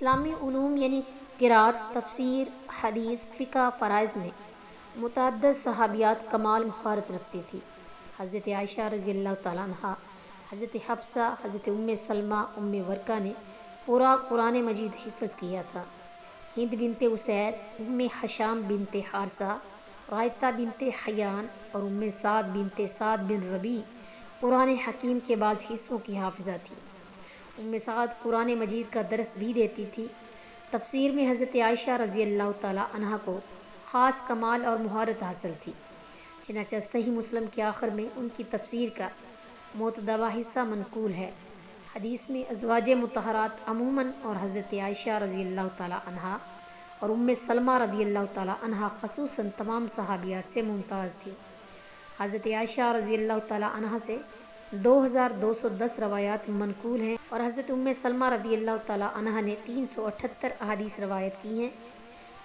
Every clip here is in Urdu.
اسلامی علوم یعنی قرات، تفسیر، حدیث، فقہ، فرائض میں متعدد صحابیات کمال مہارت رکھتی تھی۔ حضرت عائشہ رضی اللہ تعالیٰ عنہ، حضرت حفصہ، حضرت ام سلمہ، ام ورقہ نے پورا قرآن مجید حفظ کیا تھا۔ ہند بنت اسید، ام حشام بنت حارثہ، رائطہ بنت حیان اور ام سعد بنت سعد بن ربیع قرآن حکیم کے بعض حصوں کی حافظہ تھی۔ ام سعد قرآن مجید کا درس بھی دیتی تھی۔ تفسیر میں حضرت عائشہ رضی اللہ تعالی عنہ کو خاص کمال اور مہارت حاصل تھی، چنانچہ صحیح مسلم کے آخر میں ان کی تفسیر کا معتدبہ حصہ منقول ہے۔ حدیث میں ازواج مطہرات عموماً اور حضرت عائشہ رضی اللہ تعالی عنہ اور ام سلمہ رضی اللہ تعالی عنہ خصوصاً تمام صحابیات سے ممتاز تھی۔ حضرت عائشہ رضی اللہ تعالی عنہ سے 2210 روایات منقول ہیں اور حضرت ام سلمہ رضی اللہ تعالی عنہ نے 378 احادیث روایت کی ہیں۔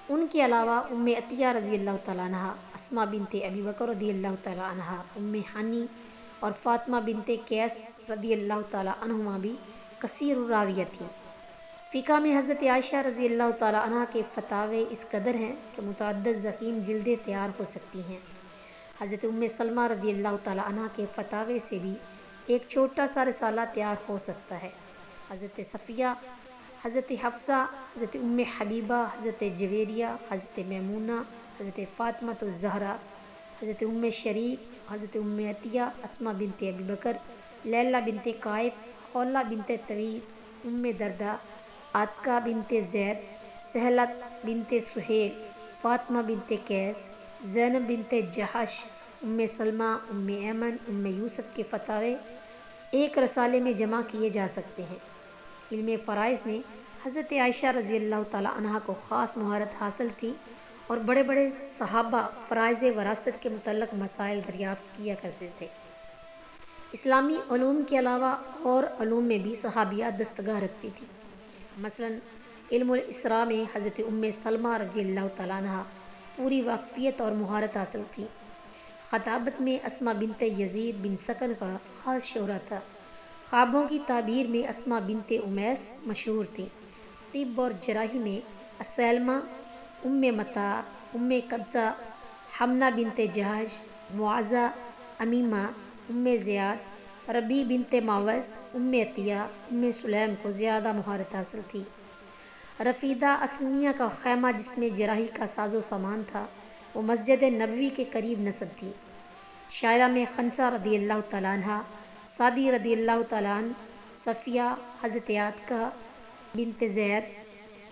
ان کے علاوہ ام عطیہ رضی اللہ تعالی عنہ، اسماء بنت ابی بکر رضی اللہ تعالی عنہ، ام حانی اور فاطمہ بنت قیس رضی اللہ تعالی عنہما بھی کثیر الراویہ تھیں۔ فقہ میں حضرت عائشہ رضی اللہ تعالی عنہ کے فتاوے اس قدر ہیں کہ متعدد ضخیم جلدیں تیار ہو سکتی ہیں۔ حضرت ام سلمہ رضی اللہ تعالی عنہ کے فتاوے سے بھی ایک چھوٹا سا رسالہ تیار ہو سکتا ہے۔ حضرت صفیہ، حضرت حفصہ، حضرت ام حبیبہ، حضرت جویریہ، حضرت میمونہ، حضرت فاطمہ الزہرا، حضرت ام شریک، حضرت ام عطیہ، اسماء بنت ابی بکر، لیلہ بنت قائب، خولہ بنت طویل، ام دردہ، عاتکہ بنت زید، سہلۃ بنت سہیل، فاطمہ بنت قیس، زینب بنت جحش، ام سلمہ، ام ایمن، ام یوسف کے فتاوے ایک رسالے میں جمع کیے جا سکتے ہیں۔ علم فرائض میں حضرت عائشہ رضی اللہ تعالی عنہ کو خاص مہارت حاصل تھی اور بڑے بڑے صحابہ فرائض وراثت کے متعلق مسائل دریافت کیا کرتے تھے۔ اسلامی علوم کے علاوہ اور علوم میں بھی صحابیات دستگاہ رکھتی تھی۔ مثلا علم الاسراء میں حضرت ام سلمہ رضی اللہ تعالی عنہ پوری واقفیت اور مہارت حاصل تھی۔ خطابت میں اسماء بنت یزید بن سکن کا خاص شہرہ تھا۔ خوابوں کی تعبیر میں اسماء بنت امیس مشہور تھیں۔ طب اور جراحی میں اسیلمہ، ام مطاع، ام قبضہ، حمنہ بنت جہش، معاذہ، امیمہ، ام زیاد، ربیع بنت معوذ، ام عطیہ، ام سلیم کو زیادہ مہارت حاصل تھی۔ رفیدہ اسلمیہ کا خیمہ جس میں جراحی کا ساز و سامان تھا وہ مسجد نبوی کے قریب نصب تھی۔ شاعرہ میں خنسہ رضی اللہ تعالیٰ عنہ، سعدی رضی اللہ تعالیٰ عنہ، صفیہ، حضرت عاتکہ بنت زید،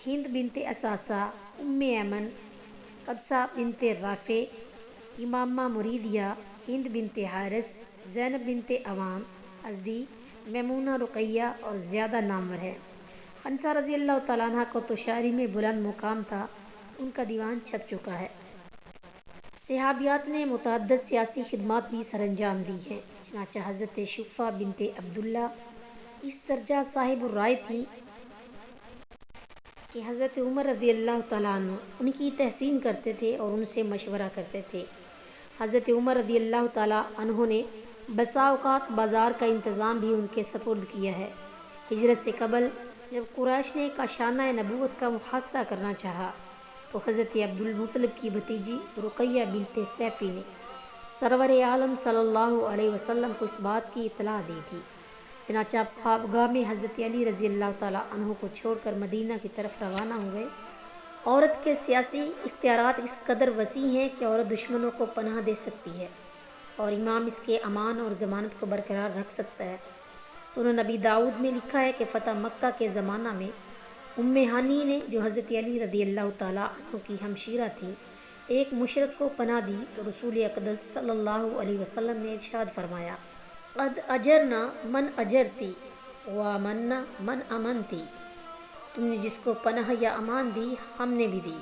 ہند بنت اساسہ، ام ایمن، قبصہ بنت رافع، امامہ مریدیہ، ہند بنت حارث، زینب بنت عوام ازدی، میمونہ رقیہ اور زیادہ نامور ہے۔ خنسہ رضی اللہ تعالیٰ عنہ کو تو شاعری میں بلند مقام تھا، ان کا دیوان چھپ چکا ہے۔ صحابیات نے متعدد سیاسی خدمات بھی سر انجام دی ہیں، چنانچہ حضرت شفا بنت عبداللہ اس درجہ صاحب الرائے تھی کہ حضرت عمر رضی اللہ تعالیٰ عنہ ان کی تحسین کرتے تھے اور ان سے مشورہ کرتے تھے۔ حضرت عمر رضی اللہ تعالیٰ عنہ نے بسا اوقات بازار کا انتظام بھی ان کے سپرد کیا ہے۔ ہجرت سے قبل جب قریش نے کاشانہ نبوت کا محاصرہ کرنا چاہا تو حضرت عبدالمطلب کی بھتیجی رقیہ بنت سیفی نے سرور عالم صلی اللہ علیہ وسلم کو اس بات کی اطلاع دی تھی، چنانچہ خوابگاہ میں حضرت علی رضی اللہ تعالیٰ عنہ کو چھوڑ کر مدینہ کی طرف روانہ ہوئے۔ عورت کے سیاسی اختیارات اس قدر وسیع ہیں کہ عورت دشمنوں کو پناہ دے سکتی ہے اور امام اس کے امان اور ضمانت کو برقرار رکھ سکتا ہے۔ سنن نبی داؤد میں لکھا ہے کہ فتح مکہ کے زمانہ میں ام ہانی نے، جو حضرت علی رضی اللہ تعالیٰ عنہ کی ہمشیرہ تھی، ایک مشرک کو پناہ دی تو رسول اقدس صلی اللہ علیہ وسلم نے ارشاد فرمایا، قد اجرنا من اجرتی وامنا من امنتی، تم نے جس کو پناہ یا امان دی ہم نے بھی دی،